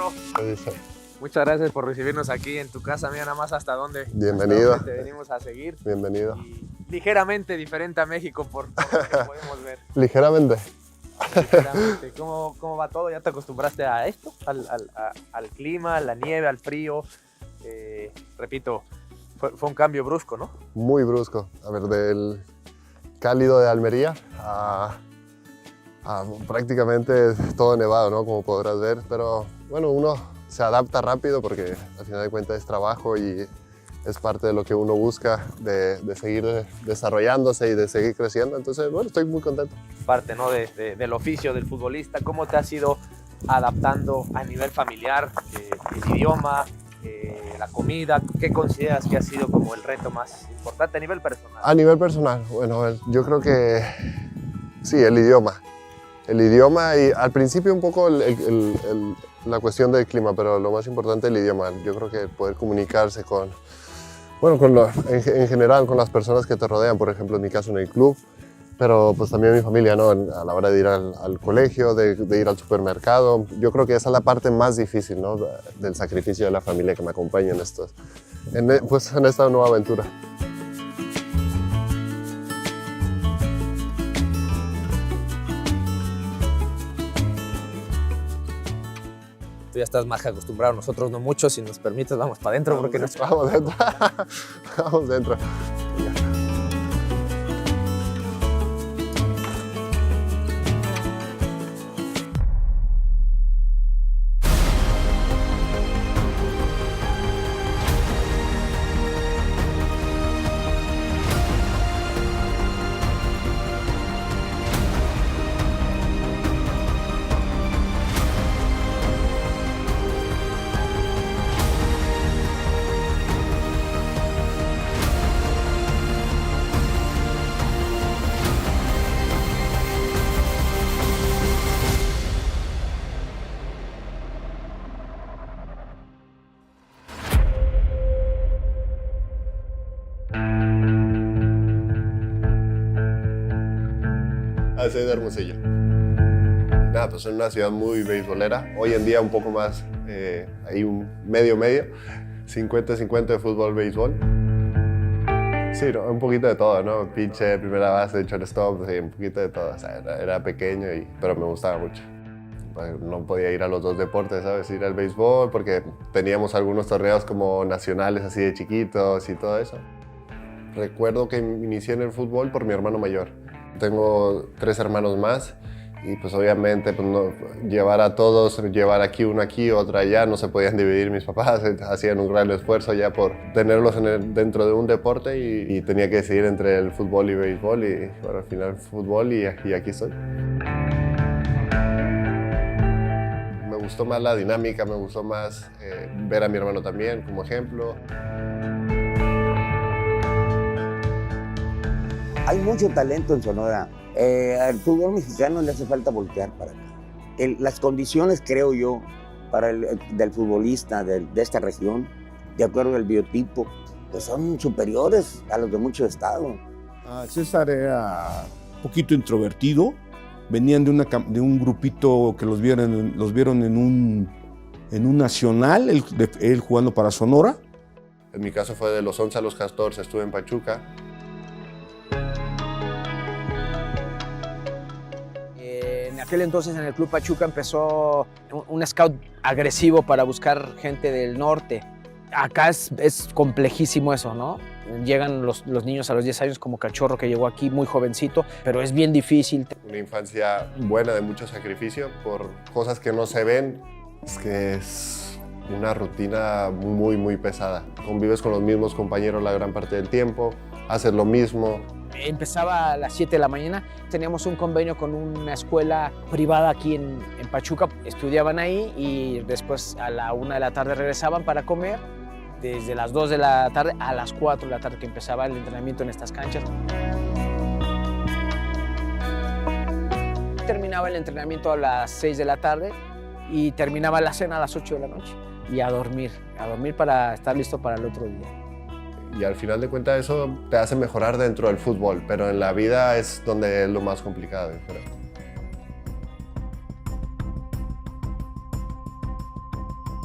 bro. Sí, sí. Muchas gracias por recibirnos aquí en tu casa. Mira nada más hasta dónde. Bienvenido. Hasta dónde te venimos a seguir. Bienvenido. Y ligeramente diferente a México por lo que podemos ver. Ligeramente. Ligeramente. ¿Cómo va todo? ¿Ya te acostumbraste a esto? Al clima, a la nieve, al frío. Repito, fue un cambio brusco, ¿no? Muy brusco. A ver, del cálido de Almería a prácticamente todo nevado, ¿no? Como podrás ver. Pero bueno, uno se adapta rápido porque al final de cuentas es trabajo y es parte de lo que uno busca de seguir desarrollándose y de seguir creciendo. Entonces, bueno, estoy muy contento. Parte, ¿no? del oficio del futbolista. ¿Cómo te has ido adaptando a nivel familiar, el idioma, la comida? ¿Qué consideras que ha sido como el reto más importante a nivel personal? A nivel personal, bueno, yo creo que sí, el idioma. El idioma y al principio un poco la cuestión del clima, pero lo más importante el idioma. Yo creo que poder comunicarse en general con las personas que te rodean, por ejemplo en mi caso en el club, pero pues también mi familia, ¿no? A la hora de ir al colegio, de ir al supermercado. Yo creo que esa es la parte más difícil, ¿no? Del sacrificio de la familia que me acompaña en esta nueva aventura. Tú ya estás más acostumbrado, nosotros no mucho. Si nos permites, vamos para adentro porque nos... Vamos dentro. Vamos dentro. Soy de Hermosillo. Nada, pues es una ciudad muy beisbolera. Hoy en día un poco más, hay un medio, 50-50 de fútbol, béisbol. Sí, ¿no? Un poquito de todo, ¿no? Pitcher, primera base, shortstop, sí, un poquito de todo. O sea, era pequeño, pero me gustaba mucho. No podía ir a los dos deportes, ¿sabes? Ir al béisbol porque teníamos algunos torneos como nacionales así de chiquitos y todo eso. Recuerdo que inicié en el fútbol por mi hermano mayor. Tengo 3 hermanos más y pues obviamente pues, no, llevar a todos, llevar aquí uno aquí, otro allá, no se podían dividir mis papás, hacían un gran esfuerzo ya por tenerlos dentro de un deporte y tenía que decidir entre el fútbol y béisbol y bueno, al final fútbol y aquí estoy. Me gustó más la dinámica, me gustó más ver a mi hermano también como ejemplo. Hay mucho talento en Sonora. Al fútbol mexicano le hace falta voltear para acá. Las condiciones, creo yo, del futbolista de esta región, de acuerdo al biotipo, pues son superiores a los de muchos estados. César era un poquito introvertido. Venían de un grupito que los vieron en un nacional, él jugando para Sonora. En mi caso fue de los 11 a los 14, estuve en Pachuca. En aquel entonces en el Club Pachuca empezó un scout agresivo para buscar gente del norte. Acá es complejísimo eso, ¿no? Llegan los niños a los 10 años como Cachorro, que llegó aquí muy jovencito, pero es bien difícil. Una infancia buena de mucho sacrificio por cosas que no se ven. Es que es una rutina muy, muy pesada. Convives con los mismos compañeros la gran parte del tiempo, haces lo mismo. Empezaba a las 7 de la mañana, teníamos un convenio con una escuela privada aquí en Pachuca, estudiaban ahí y después a la 1 de la tarde regresaban para comer, desde las 2 de la tarde a las 4 de la tarde que empezaba el entrenamiento en estas canchas. Terminaba el entrenamiento a las 6 de la tarde y terminaba la cena a las 8 de la noche y a dormir para estar listo para el otro día. Y al final de cuentas eso te hace mejorar dentro del fútbol, pero en la vida es donde es lo más complicado, yo creo.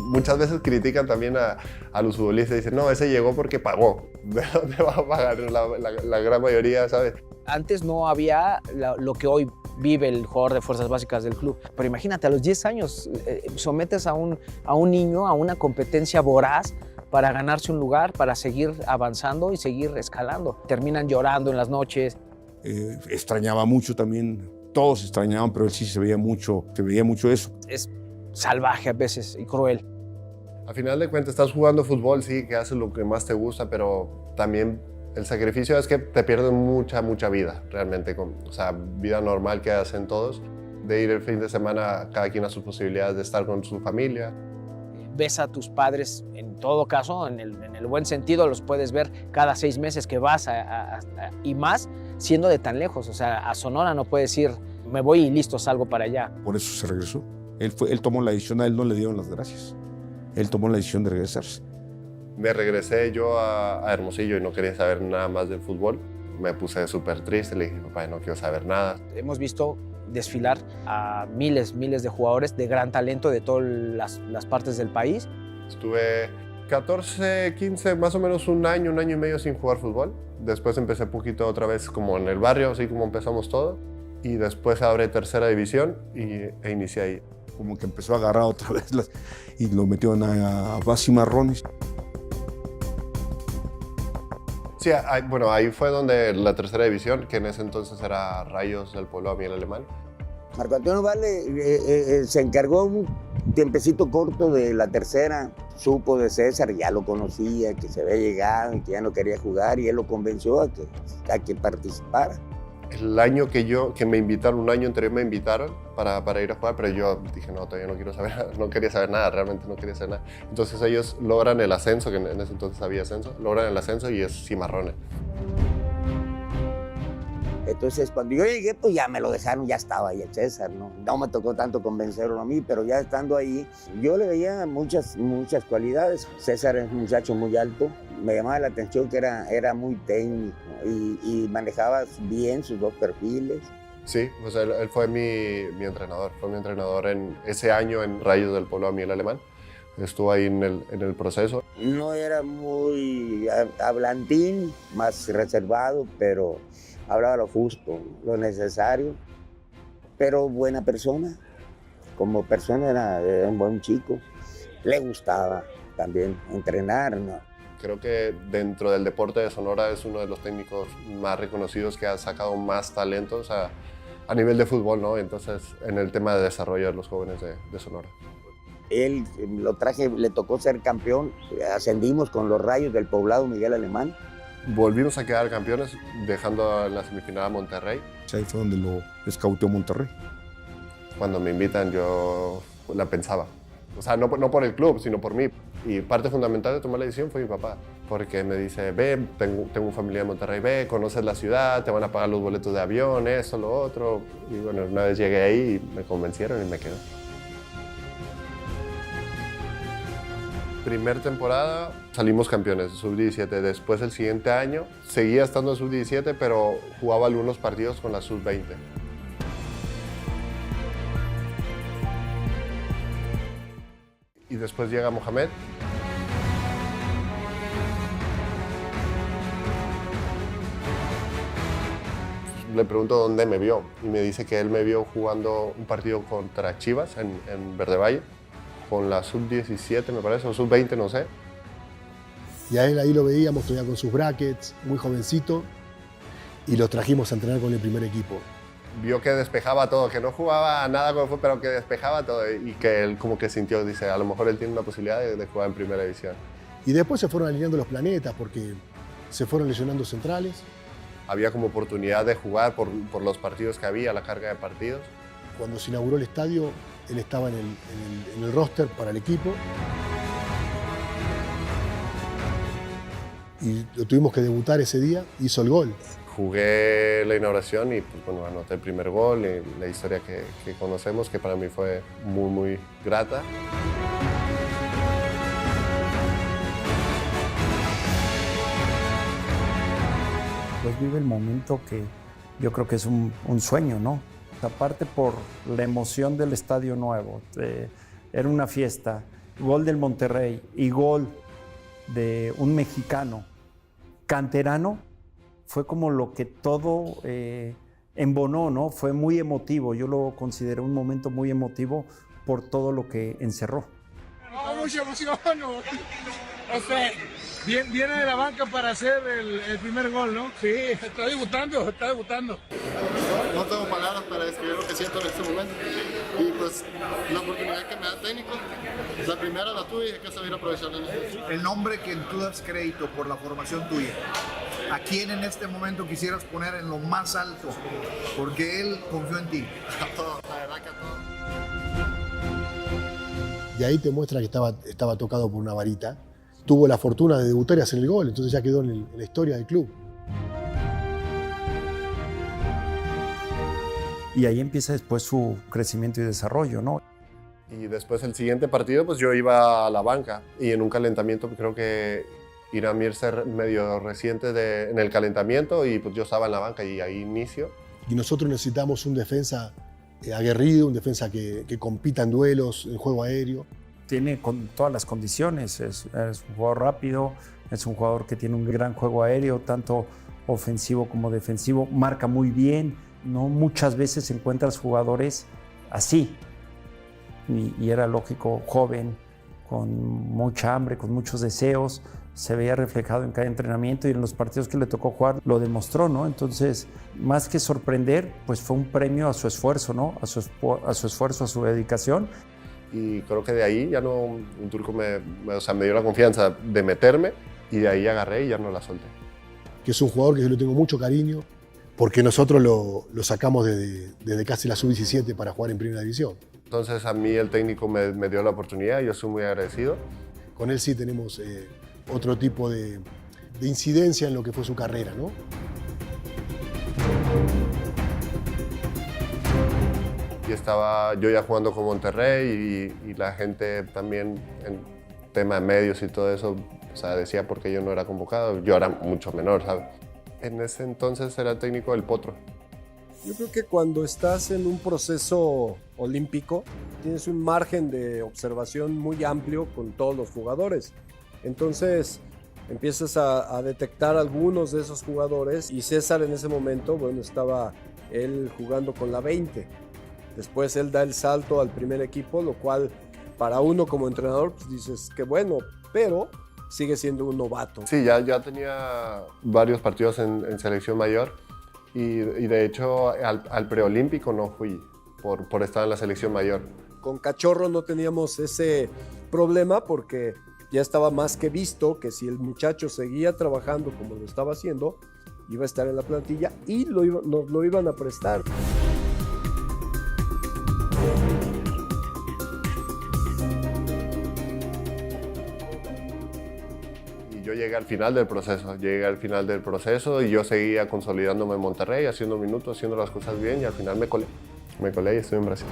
Muchas veces critican también a los futbolistas y dicen, no, ese llegó porque pagó. ¿De dónde va a pagar? La gran mayoría, ¿sabes? Antes no había lo que hoy vive el jugador de fuerzas básicas del club. Pero imagínate, a los 10 años sometes a un niño a una competencia voraz para ganarse un lugar, para seguir avanzando y seguir escalando. Terminan llorando en las noches. Extrañaba mucho también, todos extrañaban, pero él sí se veía mucho eso. Es salvaje a veces y cruel. Al final de cuentas estás jugando fútbol, sí, que haces lo que más te gusta, pero también el sacrificio es que te pierdes mucha vida, realmente. O sea, vida normal que hacen todos, de ir el fin de semana cada quien a sus posibilidades de estar con su familia. Ves a tus padres, en todo caso, en el buen sentido, los puedes ver cada 6 meses que vas y más siendo de tan lejos. O sea, a Sonora no puedes ir, me voy y listo, salgo para allá. Por eso se regresó. Él tomó la decisión, a él no le dieron las gracias. Él tomó la decisión de regresarse. Me regresé yo a Hermosillo y no quería saber nada más del fútbol. Me puse súper triste, le dije, papá, no quiero saber nada. Hemos visto desfilar a miles de jugadores de gran talento de todas las partes del país. Estuve 14, 15, más o menos un año y medio sin jugar fútbol. Después empecé poquito otra vez como en el barrio, así como empezamos todo. Y después abre tercera división e inicié ahí. Como que empezó a agarrar otra vez y lo metieron a Bas y Marrones. Sí, bueno, ahí fue donde la tercera división, que en ese entonces era Rayos del Pueblo Amiel Alemán. Marco Antonio Valle se encargó un tiempecito corto de la tercera, supo de César, ya lo conocía, que se había llegado y que ya no quería jugar, y él lo convenció a que participara. El año que me invitaron, un año anterior me invitaron para ir a jugar, pero yo dije, no, todavía no quiero saber nada, no quería saber nada, realmente no quería saber nada. Entonces ellos logran el ascenso, que en ese entonces había ascenso, logran el ascenso y es Cimarrones. Entonces, cuando yo llegué, pues ya me lo dejaron, ya estaba ahí el César, ¿no? No me tocó tanto convencerlo a mí, pero ya estando ahí, yo le veía muchas cualidades. César es un muchacho muy alto, me llamaba la atención que era muy técnico y manejaba bien sus dos perfiles. Sí, pues él fue mi entrenador, fue mi entrenador en ese año en Rayos del Pueblo Amiel Alemán. Estuvo ahí en el proceso. No era muy hablantín, más reservado, pero hablaba lo justo, lo necesario, pero buena persona. Como persona era un buen chico. Le gustaba también entrenar, ¿no? Creo que dentro del deporte de Sonora es uno de los técnicos más reconocidos que ha sacado más talentos a nivel de fútbol, ¿no? Entonces, en el tema de desarrollo de los jóvenes de Sonora. Él lo traje, le tocó ser campeón, ascendimos con los Rayos del Poblado Miguel Alemán. Volvimos a quedar campeones, dejando en la semifinal a Monterrey. Ahí fue donde lo escauteó Monterrey. Cuando me invitan yo la pensaba. O sea, no por el club, sino por mí. Y parte fundamental de tomar la decisión fue mi papá. Porque me dice, ve, tengo familia en Monterrey, ve, conoces la ciudad, te van a pagar los boletos de avión, esto, lo otro. Y bueno, una vez llegué ahí, me convencieron y me quedé. Primer temporada salimos campeones, sub-17. Después el siguiente año seguía estando en sub-17, pero jugaba algunos partidos con la sub-20. Y después llega Mohamed. Le pregunto dónde me vio y me dice que él me vio jugando un partido contra Chivas en Verde Valle, con la sub-17 me parece, o sub-20, no sé. Y a él ahí lo veíamos todavía con sus brackets, muy jovencito, y lo trajimos a entrenar con el primer equipo. Vio que despejaba todo, que no jugaba nada con el fútbol, pero que despejaba todo y que él como que sintió, dice, a lo mejor él tiene una posibilidad de jugar en primera división. Y después se fueron alineando los planetas porque se fueron lesionando centrales. Había como oportunidad de jugar por los partidos que había, la carga de partidos. Cuando se inauguró el estadio, él estaba en el roster para el equipo. Y lo tuvimos que debutar ese día, hizo el gol. Jugué la inauguración y pues, bueno, anoté el primer gol, y la historia que conocemos, que para mí fue muy, muy grata. Pues vive el momento que yo creo que es un sueño, ¿no? Aparte por la emoción del estadio nuevo, era una fiesta, gol del Monterrey y gol de un mexicano canterano, fue como lo que todo embonó, ¿no? Fue muy emotivo, yo lo consideré un momento muy emotivo por todo lo que encerró. Mucha emoción, viene de la banca para hacer el primer gol, ¿no? Sí, está debutando. No tengo palabras para describir lo que siento en este momento. Y pues la oportunidad que me da el técnico, la primera la tuve y hay que saber aprovecharla. El nombre que tú das crédito por la formación tuya, ¿a quién en este momento quisieras poner en lo más alto? Porque él confió en ti. A todos, la verdad que a todos. Y ahí te muestra que estaba tocado por una varita. Tuvo la fortuna de debutar y hacer el gol, entonces ya quedó en la historia del club. Y ahí empieza después su crecimiento y desarrollo, ¿no? Y después el siguiente partido, pues yo iba a la banca y en un calentamiento, creo que Irán Mirza medio reciente en el calentamiento y pues yo estaba en la banca y ahí inicio. Y nosotros necesitamos un defensa aguerrido, un defensa que compita en duelos, en juego aéreo. Tiene con todas las condiciones, es un jugador rápido, es un jugador que tiene un gran juego aéreo, tanto ofensivo como defensivo, marca muy bien, no muchas veces encuentras jugadores así, y era lógico, joven, con mucha hambre, con muchos deseos, se veía reflejado en cada entrenamiento y en los partidos que le tocó jugar lo demostró, ¿no? Entonces, más que sorprender, pues fue un premio a su esfuerzo, ¿no? A su esfuerzo, a su dedicación. Y creo que de ahí ya no, un turco me dio la confianza de meterme y de ahí agarré y ya no la solté. Que es un jugador que yo le tengo mucho cariño porque nosotros lo sacamos desde casi la sub-17 para jugar en primera división. Entonces a mí el técnico me dio la oportunidad y yo soy muy agradecido. Con él sí tenemos otro tipo de incidencia en lo que fue su carrera, ¿no? Y estaba yo ya jugando con Monterrey y la gente también en tema de medios y todo eso, o sea, decía por qué yo no era convocado, yo era mucho menor, ¿sabes? En ese entonces era el técnico del Potro. Yo creo que cuando estás en un proceso olímpico, tienes un margen de observación muy amplio con todos los jugadores. Entonces empiezas a detectar algunos de esos jugadores y César en ese momento, bueno, estaba él jugando con la 20. Después él da el salto al primer equipo, lo cual para uno como entrenador pues dices que bueno, pero sigue siendo un novato. Sí, ya tenía varios partidos en selección mayor y de hecho al preolímpico no fui por estar en la selección mayor. Con Cachorro no teníamos ese problema porque ya estaba más que visto que si el muchacho seguía trabajando como lo estaba haciendo, iba a estar en la plantilla y nos lo iban a prestar. Yo llegué al final del proceso y yo seguía consolidándome en Monterrey, haciendo minutos, haciendo las cosas bien y al final me colé y estoy en Brasil.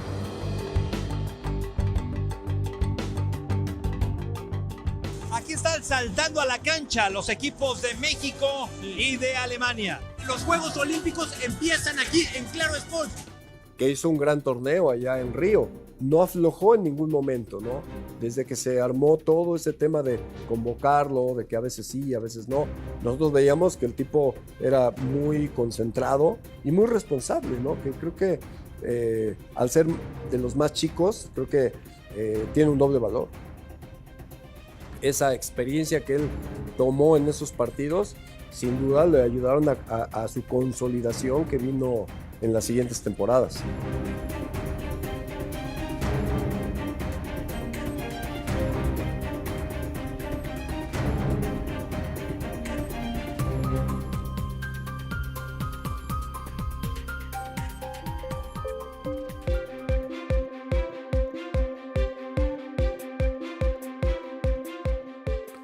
Aquí están saltando a la cancha los equipos de México y de Alemania. Los Juegos Olímpicos empiezan aquí en Claro Sports. Que hizo un gran torneo allá en Río. No aflojó en ningún momento, ¿no? Desde que se armó todo ese tema de convocarlo, de que a veces sí, a veces no. Nosotros veíamos que el tipo era muy concentrado y muy responsable, ¿no? Que creo que al ser de los más chicos, creo que tiene un doble valor. Esa experiencia que él tomó en esos partidos, sin duda le ayudaron a su consolidación que vino en las siguientes temporadas.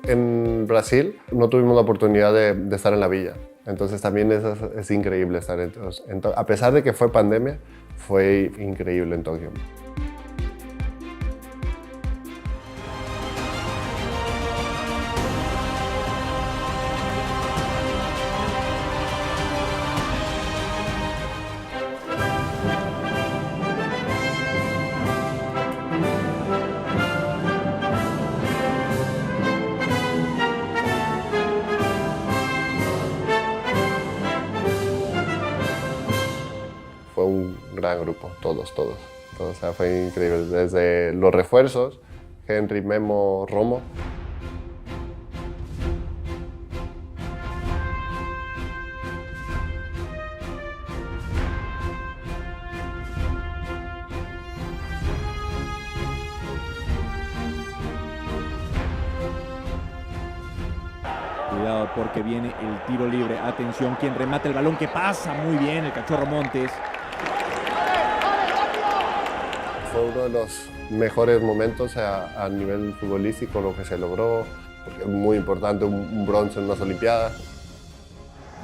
En Brasil no tuvimos la oportunidad de estar en la villa, entonces también es increíble estar a pesar de que fue pandemia, fue increíble en Tokio. gran grupo, todos. O sea, fue increíble. Desde los refuerzos, Henry, Memo, Romo. Cuidado porque viene el tiro libre. Atención, quien remata el balón que pasa muy bien, el Cachorro Montes. Fue uno de los mejores momentos a nivel futbolístico, lo que se logró, porque es muy importante un bronce en unas Olimpiadas.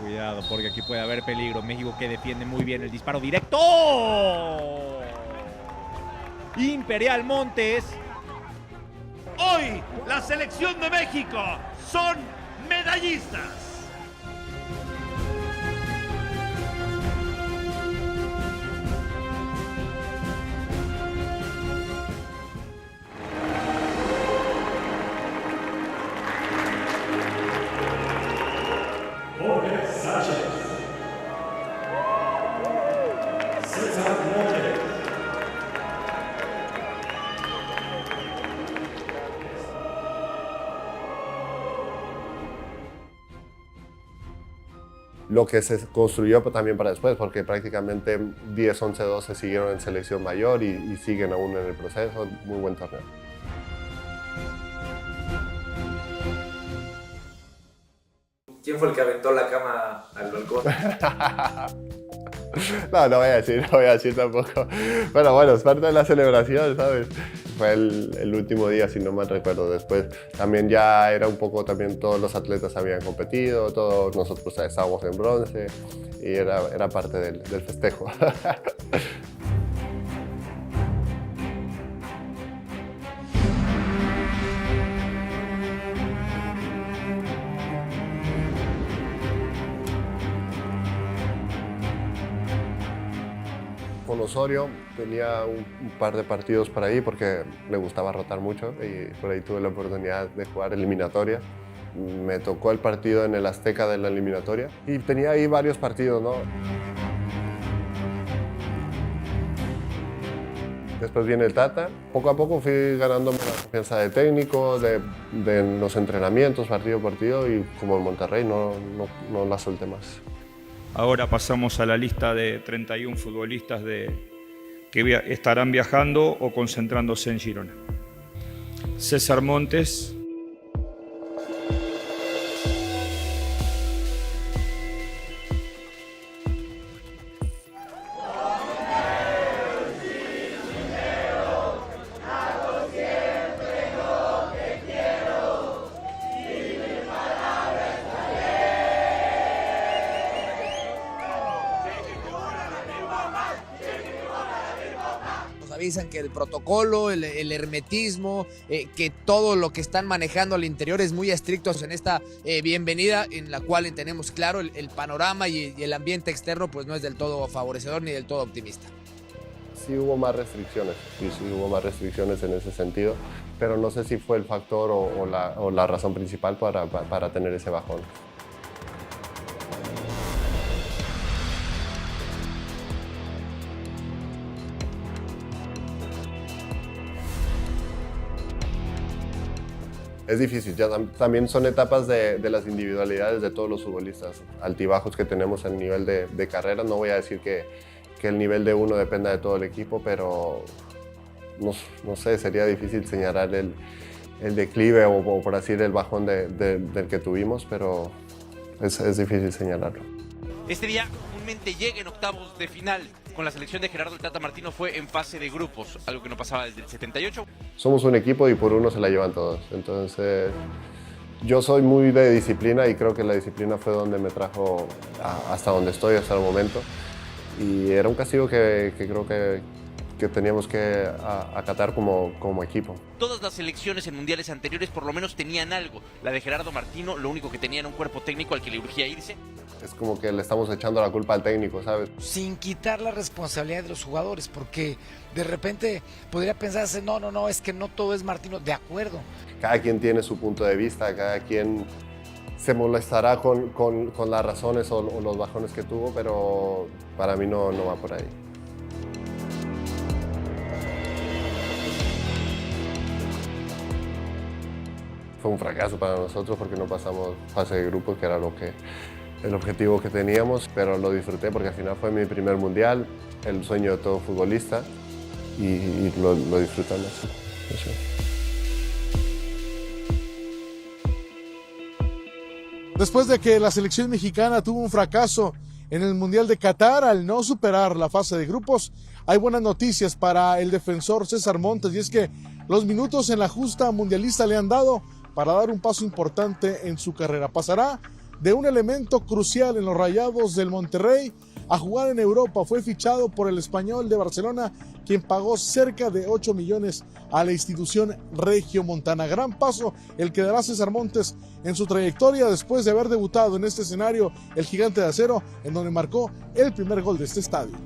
Cuidado porque aquí puede haber peligro. México que defiende muy bien el disparo directo. Imperial Montes. Hoy la selección de México son medallistas. Lo que se construyó también para después, porque prácticamente 10, 11, 12 siguieron en selección mayor y siguen aún en el proceso. Muy buen torneo. ¿Quién fue el que aventó la cama al balcón? No voy a decir tampoco. Pero bueno, es parte de la celebración, ¿sabes? Fue el último día, si no mal recuerdo. Después también ya era un poco, también todos los atletas habían competido, todos nosotros estábamos en bronce y era parte del festejo. Con Osorio tenía un par de partidos por ahí porque le gustaba rotar mucho y por ahí tuve la oportunidad de jugar eliminatoria. Me tocó el partido en el Azteca de la eliminatoria y tenía ahí varios partidos, ¿no? Después viene el Tata. Poco a poco fui ganándome la confianza de técnico, de los entrenamientos, partido a partido, y como en Monterrey no la solté más. Ahora pasamos a la lista de 31 futbolistas que estarán viajando o concentrándose en Girona. César Montes. Avisan que el protocolo, el hermetismo, que todo lo que están manejando al interior es muy estricto en esta bienvenida, en la cual tenemos claro el panorama y el ambiente externo pues no es del todo favorecedor ni del todo optimista. Sí hubo más restricciones, sí hubo más restricciones en ese sentido, pero no sé si fue el factor o la razón principal para tener ese bajón. Es difícil, ya también son etapas de las individualidades de todos los futbolistas, altibajos que tenemos en el nivel de carrera. No voy a decir que el nivel de uno dependa de todo el equipo, pero no sé, sería difícil señalar el declive o por así decir el bajón del que tuvimos, pero es difícil señalarlo. Este día comúnmente llega en octavos de final. Con la selección de Gerardo el Tata Martino fue en fase de grupos, algo que no pasaba desde el 78. Somos un equipo y por uno se la llevan todos. Entonces, yo soy muy de disciplina y creo que la disciplina fue donde me trajo hasta donde estoy hasta el momento. Y era un castigo que creo que teníamos que acatar como equipo. Todas las selecciones en mundiales anteriores por lo menos tenían algo. La de Gerardo Martino, lo único que tenía era un cuerpo técnico al que le urgía irse. Es como que le estamos echando la culpa al técnico, ¿sabes? Sin quitar la responsabilidad de los jugadores, porque de repente podría pensarse, no, es que no todo es Martino. De acuerdo. Cada quien tiene su punto de vista, cada quien se molestará con las razones o los bajones que tuvo, pero para mí no va por ahí. fue un fracaso para nosotros porque no pasamos fase de grupos, que era el objetivo que teníamos, pero lo disfruté porque al final fue mi primer mundial, el sueño de todo futbolista, y lo disfrutamos. Eso. Después de que la selección mexicana tuvo un fracaso en el Mundial de Qatar al no superar la fase de grupos, hay buenas noticias para el defensor César Montes, y es que los minutos en la justa mundialista le han dado para dar un paso importante en su carrera. Pasará de un elemento crucial en los Rayados del Monterrey a jugar en Europa. Fue fichado por el Español de Barcelona, quien pagó cerca de 8 millones a la institución regiomontana. Gran paso el que dará César Montes en su trayectoria después de haber debutado en este escenario, el Gigante de Acero, en donde marcó el primer gol de este estadio.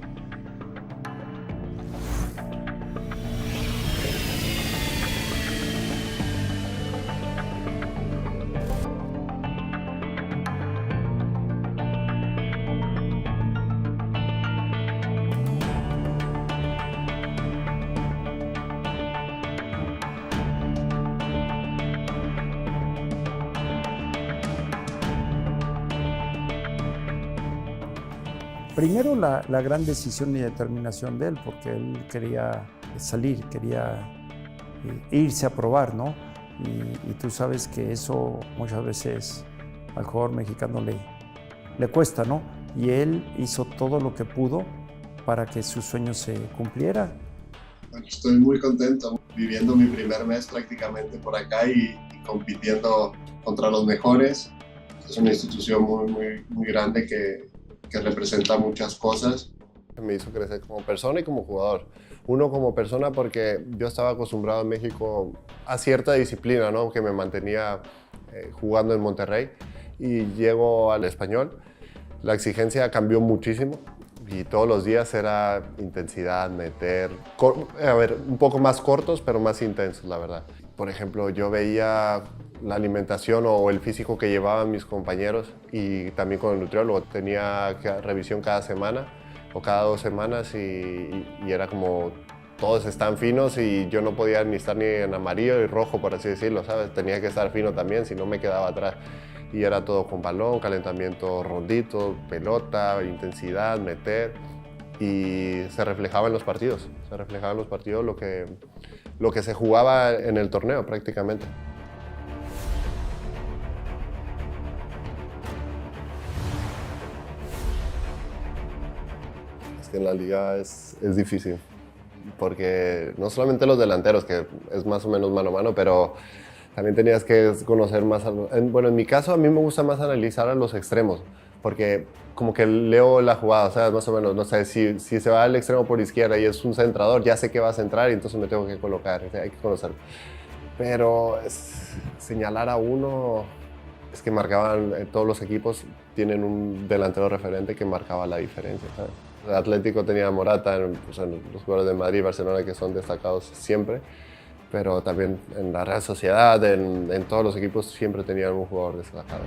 Primero la gran decisión y determinación de él, porque él quería salir, quería irse a probar, ¿no? Y tú sabes que eso muchas veces al jugador mexicano le cuesta, ¿no? Y él hizo todo lo que pudo para que su sueño se cumpliera. Estoy muy contento, viviendo mi primer mes prácticamente por acá y compitiendo contra los mejores. Es una institución muy grande que representa muchas cosas. Me hizo crecer como persona y como jugador. Uno como persona porque yo estaba acostumbrado en México a cierta disciplina, ¿no? Que me mantenía jugando en Monterrey, y llego al Español. La exigencia cambió muchísimo y todos los días era intensidad, meter, un poco más cortos pero más intensos, la verdad. Por ejemplo, yo veía la alimentación o el físico que llevaban mis compañeros, y también con el nutriólogo. Tenía revisión cada semana o cada 2 semanas y era como todos están finos y yo no podía ni estar ni en amarillo y rojo, por así decirlo, ¿sabes? Tenía que estar fino también, si no me quedaba atrás. Y era todo con balón, calentamiento rondito, pelota, intensidad, meter, y se reflejaba en los partidos. Se reflejaba en los partidos lo que se jugaba en el torneo prácticamente. Es que en la liga es difícil, porque no solamente los delanteros, que es más o menos mano a mano, pero también tenías que conocer más. Bueno, en mi caso a mí me gusta más analizar a los extremos, porque como que leo la jugada, o sea, más o menos, no sé, si se va al extremo por izquierda y es un centrador, ya sé que va a centrar y entonces me tengo que colocar, hay que conocerlo. Pero señalar a uno, es que marcaban, todos los equipos tienen un delantero referente que marcaba la diferencia, ¿sabes? El Atlético tenía a Morata, pues en los jugadores de Madrid y Barcelona que son destacados siempre, pero también en la Real Sociedad, en todos los equipos siempre tenían un jugador destacado.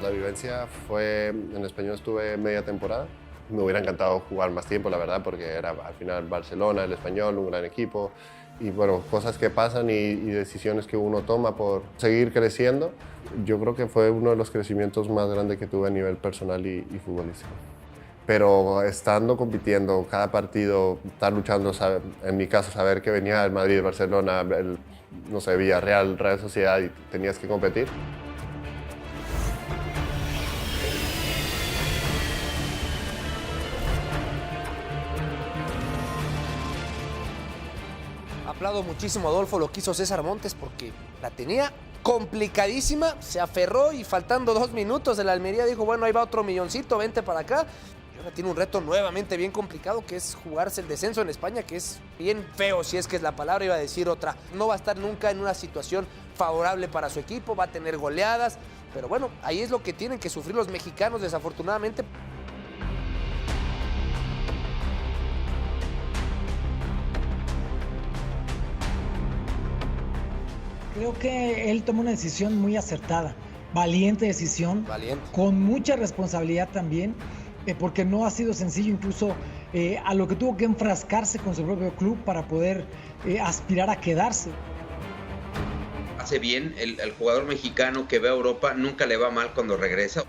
La vivencia fue, en Español estuve media temporada. Me hubiera encantado jugar más tiempo, la verdad, porque era al final Barcelona, el Español, un gran equipo. Y bueno, cosas que pasan y decisiones que uno toma por seguir creciendo. Yo creo que fue uno de los crecimientos más grandes que tuve a nivel personal y futbolístico. Pero estando compitiendo cada partido, estar luchando, en mi caso, saber que venía el Madrid, Barcelona, no sé, Villarreal, Real Sociedad y tenías que competir. Aplaudo muchísimo a Adolfo lo que hizo César Montes porque la tenía complicadísima, se aferró y faltando 2 minutos el Almería dijo, bueno, ahí va otro milloncito, vente para acá. Y ahora tiene un reto nuevamente bien complicado que es jugarse el descenso en España, que es bien feo, si es que es la palabra, iba a decir otra. No va a estar nunca en una situación favorable para su equipo, va a tener goleadas, pero bueno, ahí es lo que tienen que sufrir los mexicanos desafortunadamente. Creo que él tomó una decisión muy acertada, valiente decisión, con mucha responsabilidad también, porque no ha sido sencillo incluso a lo que tuvo que enfrascarse con su propio club para poder aspirar a quedarse. Hace bien, el jugador mexicano que ve a Europa nunca le va mal cuando regresa.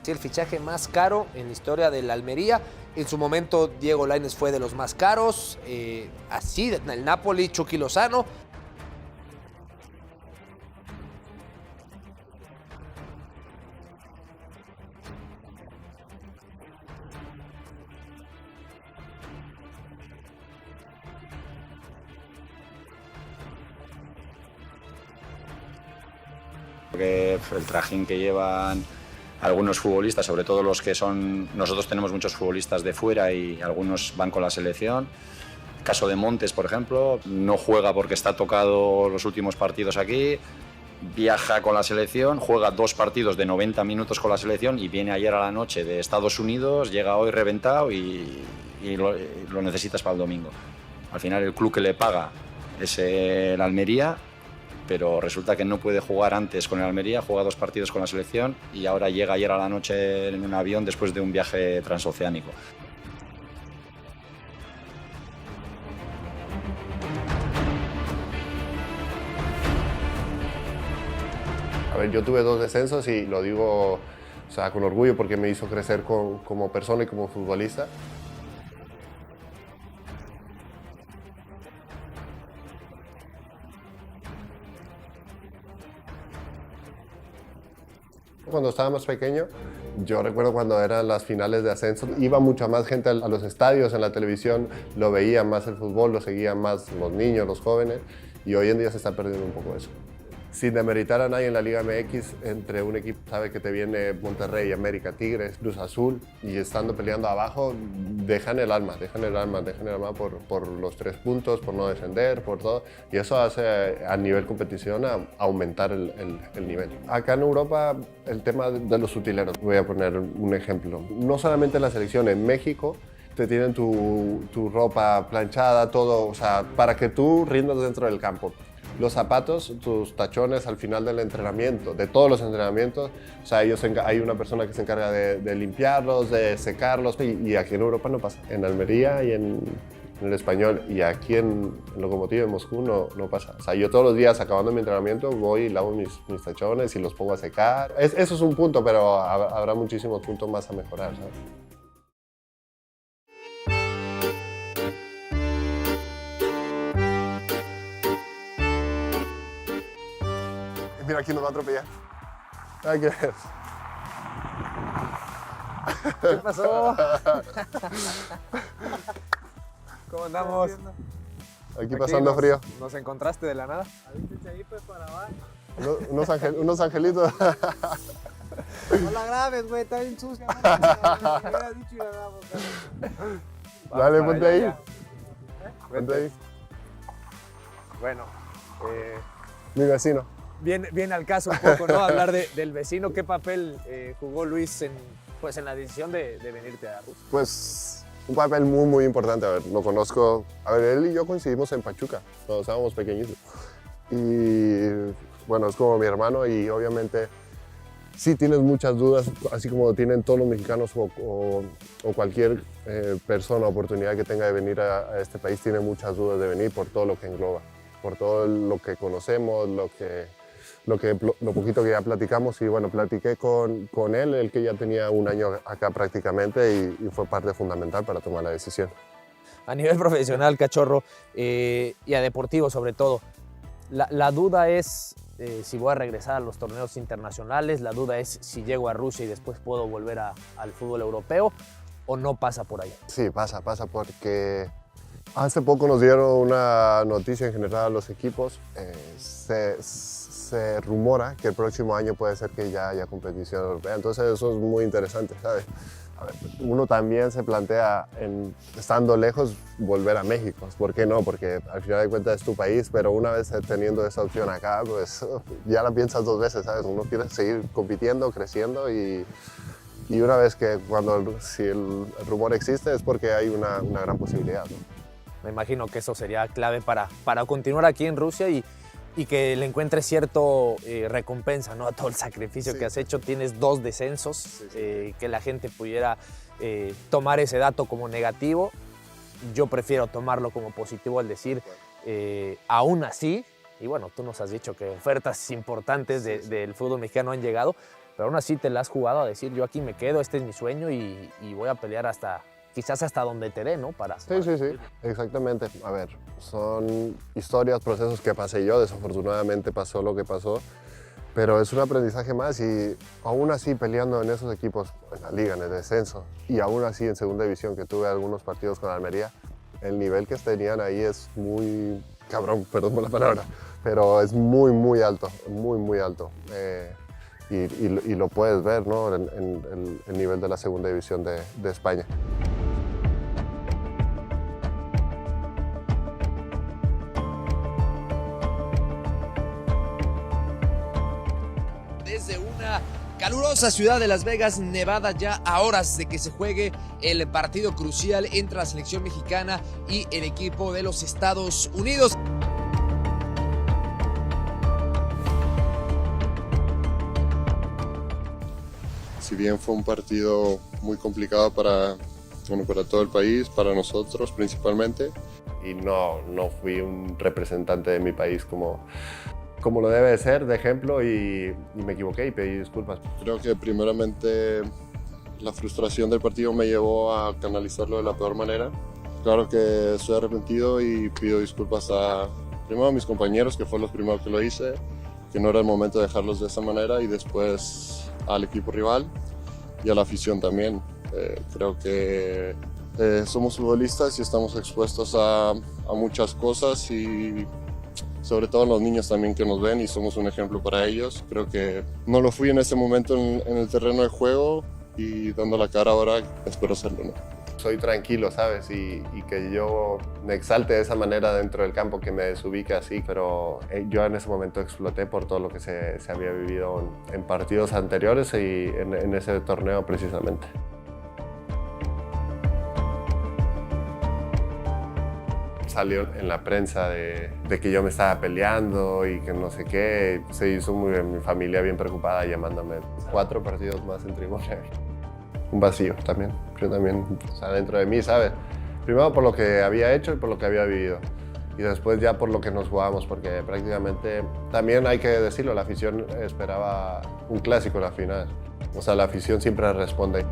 Sí, el fichaje más caro en la historia del Almería. En su momento Diego Lainez fue de los más caros. Así, el Napoli, Chucky Lozano. Porque el trajín que llevan algunos futbolistas, sobre todo los que son... Nosotros tenemos muchos futbolistas de fuera y algunos van con la selección. El caso de Montes, por ejemplo, no juega porque está tocado los últimos partidos aquí, viaja con la selección, juega 2 partidos de 90 minutos con la selección y viene ayer a la noche de Estados Unidos, llega hoy reventado y lo necesitas para el domingo. Al final el club que le paga es el Almería, pero resulta que no puede jugar antes con el Almería, juega 2 partidos con la selección y ahora llega ayer a la noche en un avión después de un viaje transoceánico. A ver, yo tuve 2 descensos y lo digo, o sea, con orgullo porque me hizo crecer como persona y como futbolista. Cuando estaba más pequeño, yo recuerdo cuando eran las finales de ascenso, iba mucha más gente a los estadios, en la televisión, lo veían más el fútbol, lo seguían más los niños, los jóvenes, y hoy en día se está perdiendo un poco eso. Sin demeritar a nadie en la Liga MX, entre un equipo sabe que te viene Monterrey, América, Tigres, Cruz Azul, y estando peleando abajo, dejan el alma por los 3 puntos, por no descender, por todo, y eso hace a nivel competición a aumentar el nivel. Acá en Europa, el tema de los utileros, voy a poner un ejemplo. No solamente en la selección, en México, te tienen tu ropa planchada, todo, o sea, para que tú rindas dentro del campo. Los zapatos, tus tachones al final del entrenamiento, de todos los entrenamientos, o sea, hay una persona que se encarga de limpiarlos, de secarlos, y aquí en Europa no pasa. En Almería y en el Español, y aquí en Lokomotiv de Moscú no pasa. O sea, yo todos los días acabando mi entrenamiento voy y lavo mis tachones y los pongo a secar. Eso es un punto, pero habrá muchísimos puntos más a mejorar, ¿sabes? Mira, aquí nos va a atropellar. Hay que ver. ¿Qué pasó? ¿Cómo andamos? Aquí pasando frío. ¿Nos encontraste de la nada? Unos angelitos. No la grabes, güey, está bien sucia. Me hubieras dicho y la grabamos. Dale, ponte ahí. Ponte ahí. Bueno, mi vecino. Viene al caso un poco, ¿no? Hablar del vecino. ¿Qué papel jugó Luis en la decisión de venirte a Rusia? Pues un papel muy, muy importante. A ver, lo conozco. A ver, él y yo coincidimos en Pachuca cuando estábamos pequeñitos. Y bueno, es como mi hermano y obviamente sí tienes muchas dudas, así como tienen todos los mexicanos o cualquier persona, oportunidad que tenga de venir a este país, tiene muchas dudas de venir por todo lo que engloba, por todo lo que conocemos, lo poquito que ya platicamos. Y bueno, platiqué con él que ya tenía un año acá prácticamente y fue parte fundamental para tomar la decisión. A nivel profesional, Cachorro, y a deportivo sobre todo, la duda es si voy a regresar a los torneos internacionales, la duda es si llego a Rusia y después puedo volver al fútbol europeo, o no pasa por ahí. Sí, pasa porque hace poco nos dieron una noticia en general a los equipos. Se rumora que el próximo año puede ser que ya haya competición europea, entonces eso es muy interesante, ¿sabes? A ver, uno también se plantea, estando lejos, volver a México. ¿Por qué no? Porque al final de cuentas es tu país, pero una vez teniendo esa opción acá, pues ya la piensas 2 veces, ¿sabes? Uno quiere seguir compitiendo, creciendo y una vez que si el rumor existe es porque hay una gran posibilidad, ¿no? Me imagino que eso sería clave para continuar aquí en Rusia y y que le encuentres cierto recompensa, ¿no? A todo el sacrificio que has hecho. Tienes 2 descensos, que la gente pudiera tomar ese dato como negativo. Yo prefiero tomarlo como positivo al decir, aún así, y bueno, tú nos has dicho que ofertas importantes del fútbol mexicano han llegado, pero aún así te la has jugado a decir, yo aquí me quedo, este es mi sueño y voy a pelear quizás hasta donde te dé, ¿no? Sí, exactamente. A ver, son historias, procesos que pasé yo, desafortunadamente pasó lo que pasó, pero es un aprendizaje más y aún así peleando en esos equipos, en la liga, en el descenso, y aún así en segunda división, que tuve algunos partidos con Almería, el nivel que tenían ahí es muy cabrón, perdón por la palabra, pero es muy, muy alto, muy alto. Y lo puedes ver, ¿no? En el nivel de la segunda división de España. Desde una calurosa ciudad de Las Vegas, Nevada, ya a horas de que se juegue el partido crucial entre la selección mexicana y el equipo de los Estados Unidos. Si bien fue un partido muy complicado para todo el país, para nosotros principalmente, y no fui un representante de mi país como lo debe de ser, de ejemplo, y me equivoqué y pedí disculpas. Creo que primeramente la frustración del partido me llevó a canalizarlo de la peor manera. Claro que estoy arrepentido y pido disculpas primero a mis compañeros, que fue los primeros que lo hice, que no era el momento de dejarlos de esa manera, y después al equipo rival y a la afición también. Creo que somos futbolistas y estamos expuestos a muchas cosas, y sobre todo los niños también que nos ven, y somos un ejemplo para ellos. Creo que no lo fui en ese momento en el terreno de juego, y dando la cara ahora espero serlo, ¿no? Soy tranquilo, ¿sabes? Y que yo me exalte de esa manera dentro del campo, que me desubique así, pero yo en ese momento exploté por todo lo que se había vivido en partidos anteriores y en ese torneo precisamente. Salió en la prensa de que yo me estaba peleando y que no sé qué. Se hizo mi familia bien preocupada, llamándome 4 partidos más en tribuna. Un vacío también, yo también, o sea, dentro de mí, ¿sabes? Primero por lo que había hecho y por lo que había vivido, y después ya por lo que nos jugábamos, porque prácticamente, también hay que decirlo, la afición esperaba un clásico en la final. O sea, la afición siempre responde.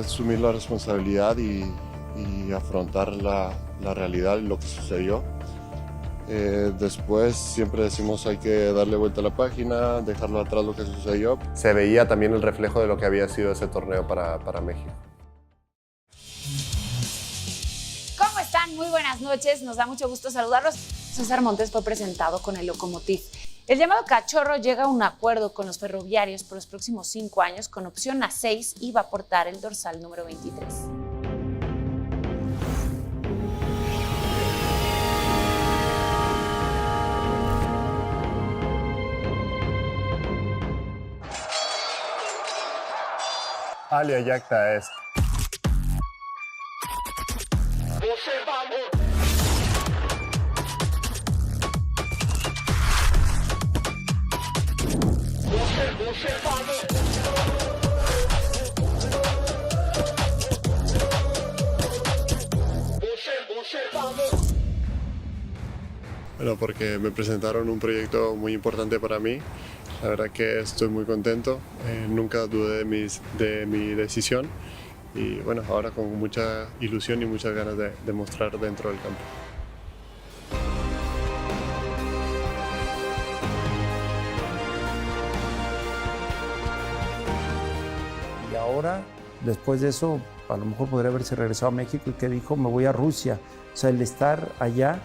Asumir la responsabilidad y afrontar la realidad y lo que sucedió. Después siempre decimos hay que darle vuelta a la página, dejarlo atrás lo que sucedió. Se veía también el reflejo de lo que había sido ese torneo para México. ¿Cómo están? Muy buenas noches, nos da mucho gusto saludarlos. César Montes fue presentado con el Lokomotiv. El llamado Cachorro llega a un acuerdo con los ferroviarios por los próximos 5 años con opción a 6 y va a portar el dorsal número 23. Alia Yacta Est. Bueno, porque me presentaron un proyecto muy importante para mí. La verdad que estoy muy contento. Nunca dudé de mi decisión. Y bueno, ahora con mucha ilusión y muchas ganas de demostrar dentro del campo. Y ahora, después de eso, a lo mejor podría haberse regresado a México y que dijo, me voy a Rusia. O sea, el estar allá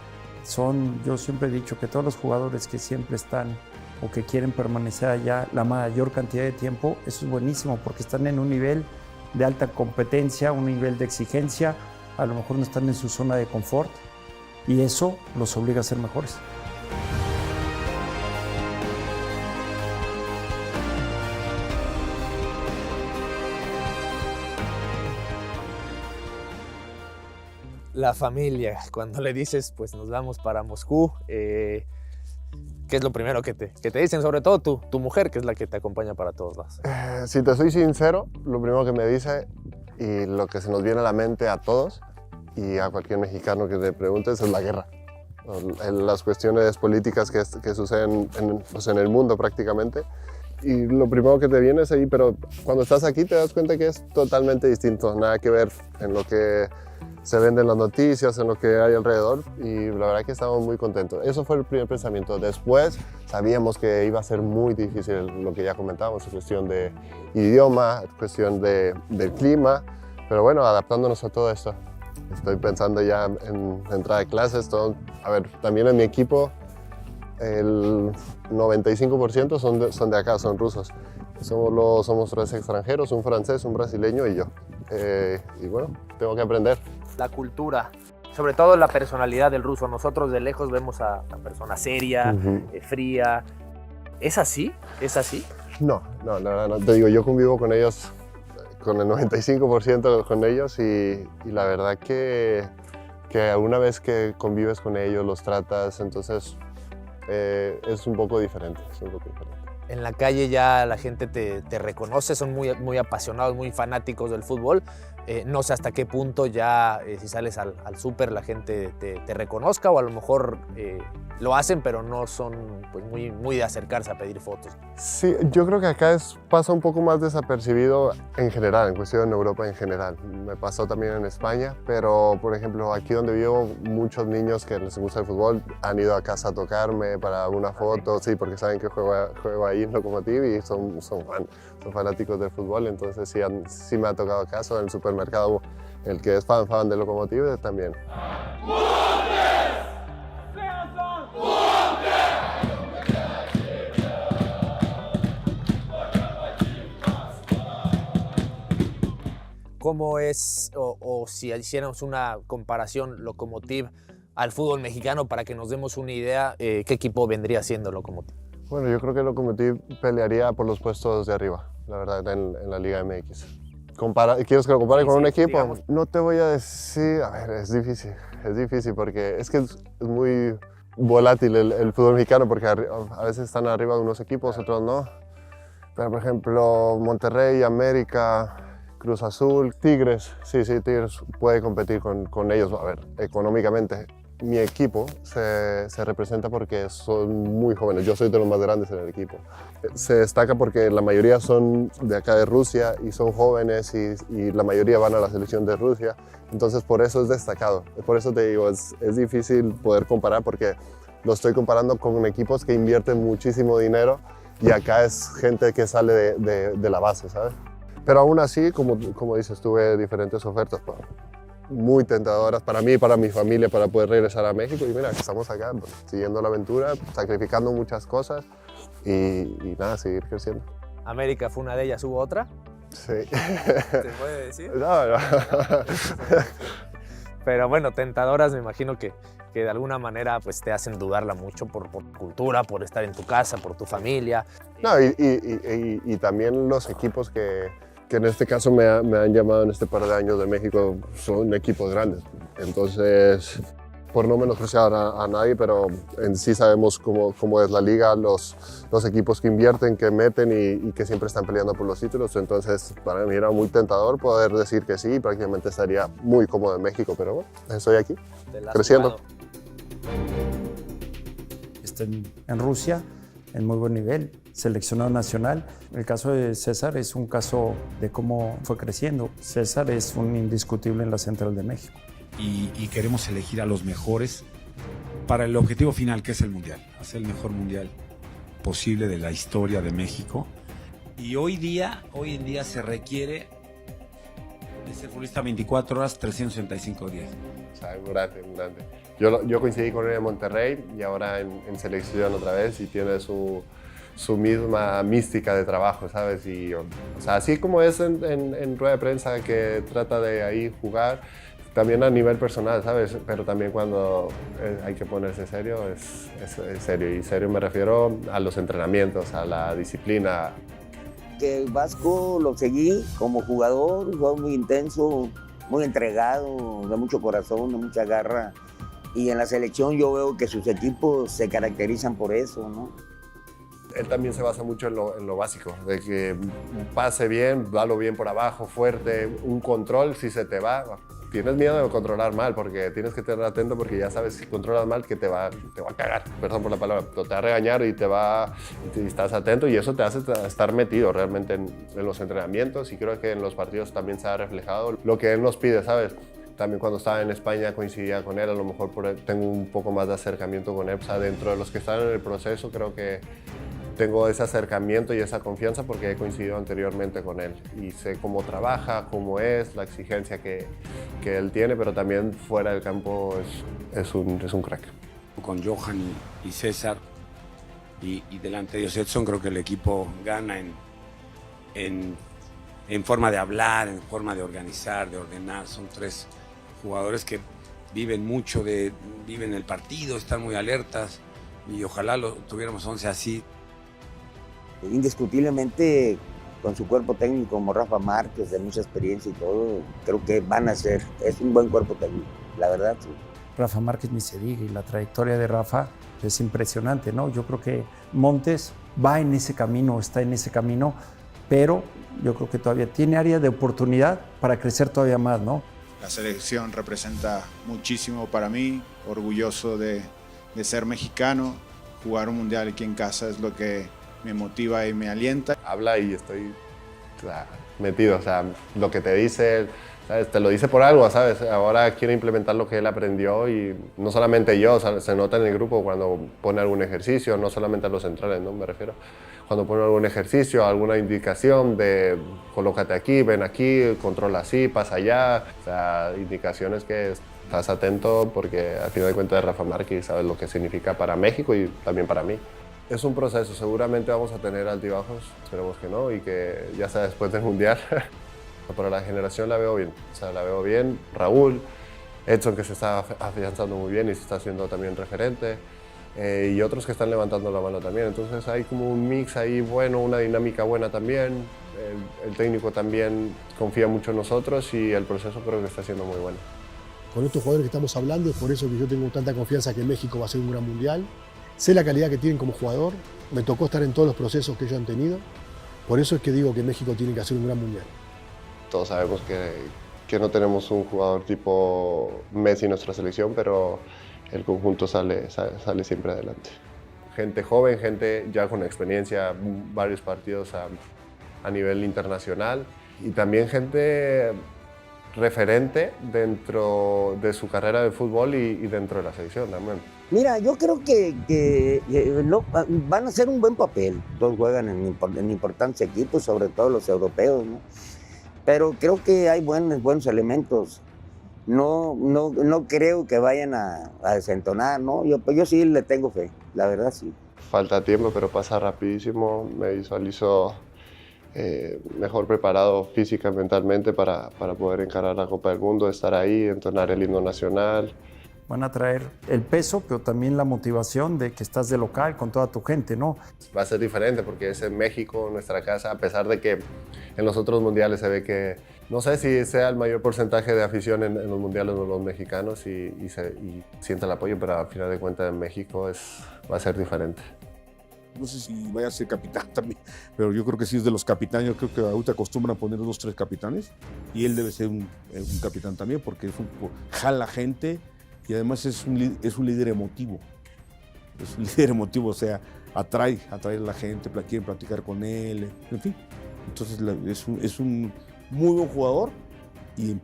yo siempre he dicho que todos los jugadores que siempre están o que quieren permanecer allá la mayor cantidad de tiempo, eso es buenísimo porque están en un nivel de alta competencia, un nivel de exigencia, a lo mejor no están en su zona de confort y eso los obliga a ser mejores. La familia. Cuando le dices, pues nos vamos para Moscú, ¿qué es lo primero que te dicen? Sobre todo tu mujer, que es la que te acompaña para todos lados. Si te soy sincero, lo primero que me dice y lo que se nos viene a la mente a todos y a cualquier mexicano que le preguntes es la guerra. Las cuestiones políticas que suceden en el mundo prácticamente. Y lo primero que te viene es ahí, pero cuando estás aquí te das cuenta que es totalmente distinto. Nada que ver en lo que se venden las noticias, en lo que hay alrededor, y la verdad que estamos muy contentos. Eso fue el primer pensamiento. Después sabíamos que iba a ser muy difícil lo que ya comentábamos, cuestión de idioma, cuestión del clima, pero bueno, adaptándonos a todo esto. Estoy pensando ya en entrada de clases. A ver, también en mi equipo el 95% son de acá, son rusos. Somos 3 extranjeros, un francés, un brasileño y yo. Y bueno, tengo que aprender. La cultura, sobre todo la personalidad del ruso. Nosotros de lejos vemos a una persona seria, fría. ¿Es así? ¿Es así? No, la verdad no. Te digo, yo convivo con ellos, con el 95% con ellos y la verdad que una vez que convives con ellos, los tratas, entonces es un poco diferente. En la calle ya la gente te reconoce, son muy apasionados, muy fanáticos del fútbol. No sé hasta qué punto ya si sales al súper la gente te reconozca, o a lo mejor lo hacen, pero no son pues, muy de acercarse a pedir fotos. Sí, yo creo que acá pasa un poco más desapercibido en general, en cuestión en Europa en general. Me pasó también en España, pero por ejemplo aquí donde vivo, muchos niños que les gusta el fútbol han ido a casa a tocarme para una foto, sí, porque saben que juego ahí en Lokomotiv y son fanáticos del fútbol, entonces sí me ha tocado caso en el supermercado, el que es fan de Lokomotiv también. ¿Cómo es, o si hiciéramos una comparación Lokomotiv al fútbol mexicano para que nos demos una idea, qué equipo vendría siendo Lokomotiv? Bueno, yo creo que Lokomotiv pelearía por los puestos de arriba, la verdad, en la Liga MX. ¿Quieres que lo compare con un equipo? Digamos. No te voy a decir, a ver, es difícil porque es que es muy volátil el fútbol mexicano, porque a veces están arriba de unos equipos, otros no. Pero por ejemplo, Monterrey, América, Cruz Azul, Tigres, sí, Tigres puede competir con ellos. A ver, económicamente, mi equipo se representa porque son muy jóvenes. Yo soy de los más grandes en el equipo. Se destaca porque la mayoría son de acá de Rusia y son jóvenes y la mayoría van a la selección de Rusia. Entonces, por eso es destacado. Por eso te digo, es difícil poder comparar porque lo estoy comparando con equipos que invierten muchísimo dinero y acá es gente que sale de la base, ¿sabes? Pero aún así, como dices, tuve diferentes ofertas muy tentadoras para mí, para mi familia, para poder regresar a México. Y mira, estamos acá, siguiendo la aventura, sacrificando muchas cosas y nada, seguir creciendo. América fue una de ellas, ¿hubo otra? Sí. ¿Se puede decir? No. Pero bueno, tentadoras me imagino que de alguna manera pues, te hacen dudarla mucho por cultura, por estar en tu casa, por tu familia. No, y también los equipos que en este caso me han llamado en este par de años de México son equipos grandes. Entonces, por no menospreciar a nadie, pero en sí sabemos cómo es la liga, los equipos que invierten, que meten y que siempre están peleando por los títulos. Entonces, para mí era muy tentador poder decir que sí, prácticamente estaría muy cómodo en México, pero bueno, estoy aquí, creciendo. Está en Rusia, en muy buen nivel, seleccionado nacional. El caso de César es un caso de cómo fue creciendo. César es un indiscutible en la Central de México. Y queremos elegir a los mejores para el objetivo final, que es el Mundial. Hacer el mejor Mundial posible de la historia de México. Y hoy en día se requiere de ser futbolista 24 horas, 365 días. O sea, muy grande. Yo coincidí con él en Monterrey y ahora en selección otra vez y tiene su misma mística de trabajo, ¿sabes? Y, o sea, así como es en rueda de prensa que trata de ahí jugar, también a nivel personal, ¿sabes? Pero también cuando hay que ponerse serio, es serio. Y serio me refiero a los entrenamientos, a la disciplina. Que Vasco lo seguí como jugador, jugó muy intenso, muy entregado, de mucho corazón, de mucha garra. Y en la selección yo veo que sus equipos se caracterizan por eso, ¿no? Él también se basa mucho en lo básico, de que pase bien, dalo bien por abajo, fuerte, un control, si se te va, tienes miedo de controlar mal, porque tienes que estar atento porque ya sabes si controlas mal que te va a cagar, perdón por la palabra, te va a regañar y estás atento y eso te hace estar metido realmente en los entrenamientos y creo que en los partidos también se ha reflejado lo que él nos pide, ¿sabes? También cuando estaba en España coincidía con él, a lo mejor tengo un poco más de acercamiento con él, o sea, dentro de los que están en el proceso creo que tengo ese acercamiento y esa confianza porque he coincidido anteriormente con él y sé cómo trabaja, cómo es, la exigencia que él tiene, pero también fuera del campo es un crack. Con Johan y César y delante de ellos Edson creo que el equipo gana en forma de hablar, en forma de organizar, de ordenar. Son tres jugadores que viven mucho, viven el partido, están muy alertas y ojalá lo tuviéramos 11 así. Indiscutiblemente con su cuerpo técnico como Rafa Márquez, de mucha experiencia y todo, creo que es un buen cuerpo técnico, la verdad. Sí. Rafa Márquez ni se diga y la trayectoria de Rafa es impresionante, ¿no? Yo creo que Montes va en ese camino, está en ese camino, pero yo creo que todavía tiene área de oportunidad para crecer todavía más, ¿no? La selección representa muchísimo para mí, orgulloso de ser mexicano, jugar un mundial aquí en casa es lo que me motiva y me alienta. Habla y estoy metido, o sea, lo que te dice, ¿sabes? Te lo dice por algo, ¿sabes? Ahora quiero implementar lo que él aprendió y no solamente yo, ¿sabes? Se nota en el grupo cuando pone algún ejercicio, no solamente a los centrales, ¿no? Me refiero. Cuando pone algún ejercicio, alguna indicación de colócate aquí, ven aquí, controla así, pasa allá, o sea, indicaciones que estás atento porque al final de cuentas es Rafa Márquez, sabes lo que significa para México y también para mí. Es un proceso, seguramente vamos a tener altibajos, esperemos que no, y que ya sea después del Mundial. Pero la generación la veo bien, o sea, la veo bien. Raúl, Edson que se está afianzando muy bien y se está haciendo también referente, y otros que están levantando la mano también. Entonces hay como un mix ahí bueno, una dinámica buena también. El técnico también confía mucho en nosotros y el proceso creo que está siendo muy bueno. Con estos jugadores que estamos hablando, es por eso que yo tengo tanta confianza que México va a ser un gran mundial. Sé la calidad que tienen como jugador, me tocó estar en todos los procesos que ellos han tenido, por eso es que digo que México tiene que hacer un gran mundial. Todos sabemos que no tenemos un jugador tipo Messi en nuestra selección, pero el conjunto sale siempre adelante. Gente joven, gente ya con experiencia, varios partidos a nivel internacional y también gente referente dentro de su carrera de fútbol y dentro de la selección también. Mira, yo creo que van a hacer un buen papel. Todos juegan en importantes equipos, sobre todo los europeos, ¿no? Pero creo que hay buenos elementos. No creo que vayan a desentonar, ¿no? Yo sí le tengo fe, la verdad sí. Falta tiempo, pero pasa rapidísimo. Me visualizo mejor preparado física y mentalmente para poder encarar la Copa del Mundo, estar ahí, entonar el himno nacional. Van a traer el peso, pero también la motivación de que estás de local con toda tu gente, ¿no? Va a ser diferente porque es en México, nuestra casa, a pesar de que en los otros mundiales se ve que, no sé si sea el mayor porcentaje de afición en los mundiales de los mexicanos y siente el apoyo, pero al final de cuentas en México va a ser diferente. No sé si vaya a ser capitán también, pero yo creo que sí es de los capitanes. Yo creo que ahorita acostumbran a poner 2 o 3 capitanes y él debe ser un capitán también porque jala gente y además es un líder emotivo. Es un líder emotivo, o sea, atrae a la gente, quieren platicar con él, en fin. Entonces es un muy buen jugador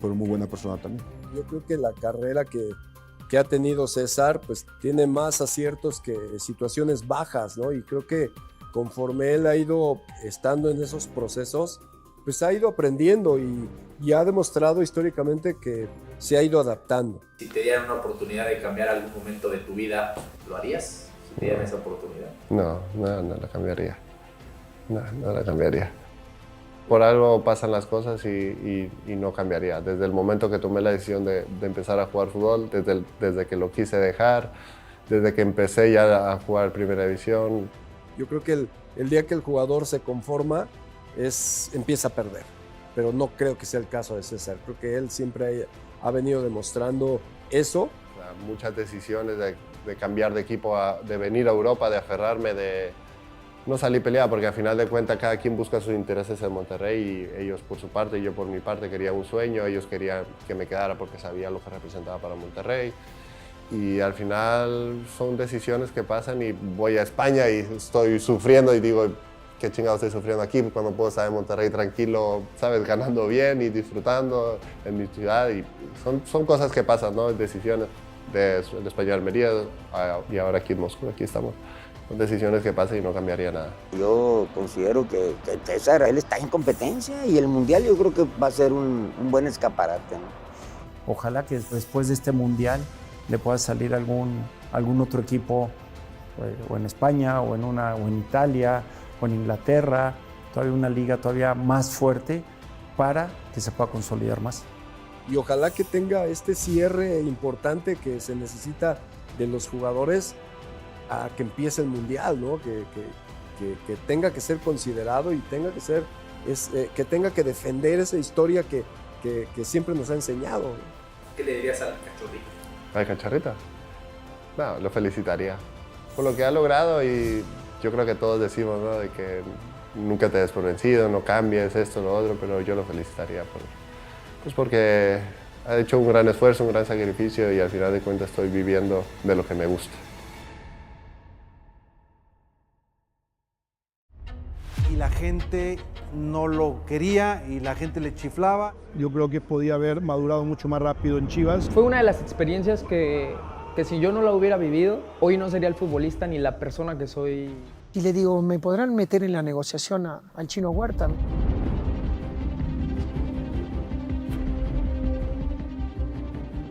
pero muy buena persona también. Yo creo que la carrera que ha tenido César, pues tiene más aciertos que situaciones bajas, ¿no? Y creo que conforme él ha ido estando en esos procesos, pues ha ido aprendiendo y ha demostrado históricamente que se ha ido adaptando. Si te dieran una oportunidad de cambiar algún momento de tu vida, ¿lo harías? Si te dieran esa oportunidad. No la cambiaría. No la cambiaría. Por algo pasan las cosas y no cambiaría. Desde el momento que tomé la decisión de empezar a jugar fútbol, desde que lo quise dejar, desde que empecé ya a jugar Primera División. Yo creo que el día que el jugador se conforma, empieza a perder. pero no creo que sea el caso de César. Creo que él siempre ha venido demostrando eso. Muchas decisiones de cambiar de equipo, de venir a Europa, de aferrarme, de no salir peleado, porque al final de cuentas cada quien busca sus intereses en Monterrey y ellos por su parte y yo por mi parte quería un sueño, ellos querían que me quedara porque sabía lo que representaba para Monterrey y al final son decisiones que pasan y voy a España y estoy sufriendo y digo, qué chingado estoy sufriendo aquí cuando puedo estar en Monterrey tranquilo, ¿sabes? Ganando bien y disfrutando en mi ciudad y son cosas que pasan, ¿no? Decisiones de España a Almería y ahora aquí en Moscú, aquí estamos. Son decisiones que pasan y no cambiaría nada. Yo considero que César, él está en competencia y el Mundial yo creo que va a ser un buen escaparate, ¿no? Ojalá que después de este Mundial le pueda salir algún otro equipo o en España o en Italia o en Inglaterra, todavía una liga todavía más fuerte para que se pueda consolidar más. Y ojalá que tenga este cierre importante que se necesita de los jugadores a que empiece el Mundial, ¿no? Que tenga que ser considerado y tenga que ser, que tenga que defender esa historia que siempre nos ha enseñado, ¿no? ¿Qué le dirías al Cachorrito? ¿Al Cachorrito? No, lo felicitaría por lo que ha logrado y yo creo que todos decimos, ¿no? De que nunca te des por vencido, no cambies esto, lo otro, pero yo lo felicitaría porque ha hecho un gran esfuerzo, un gran sacrificio y al final de cuentas estoy viviendo de lo que me gusta. Y la gente no lo quería y la gente le chiflaba. Yo creo que podía haber madurado mucho más rápido en Chivas. Fue una de las experiencias que si yo no la hubiera vivido, hoy no sería el futbolista ni la persona que soy. Y le digo, ¿me podrán meter en la negociación al Chino Huerta?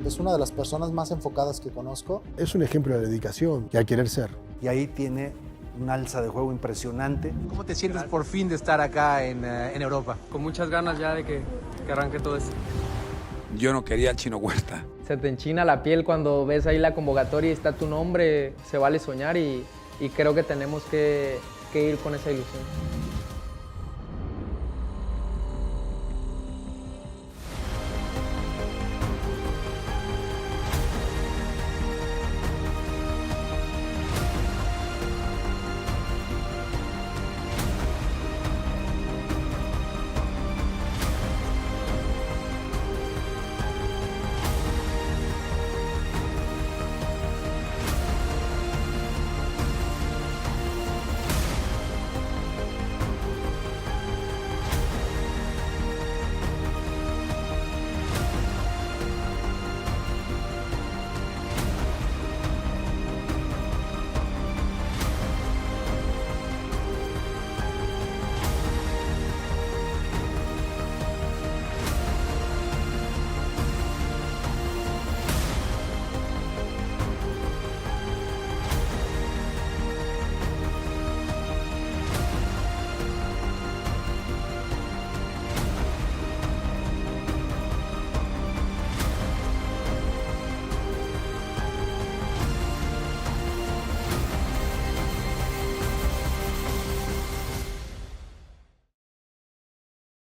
Es una de las personas más enfocadas que conozco. Es un ejemplo de dedicación y al querer ser. Y ahí tiene un alza de juego impresionante. ¿Cómo te sientes por fin de estar acá en Europa? Con muchas ganas ya de que arranque todo esto. Yo no quería al Chino Huerta. Se te enchina la piel cuando ves ahí la convocatoria y está tu nombre, se vale soñar y creo que tenemos que ir con esa ilusión.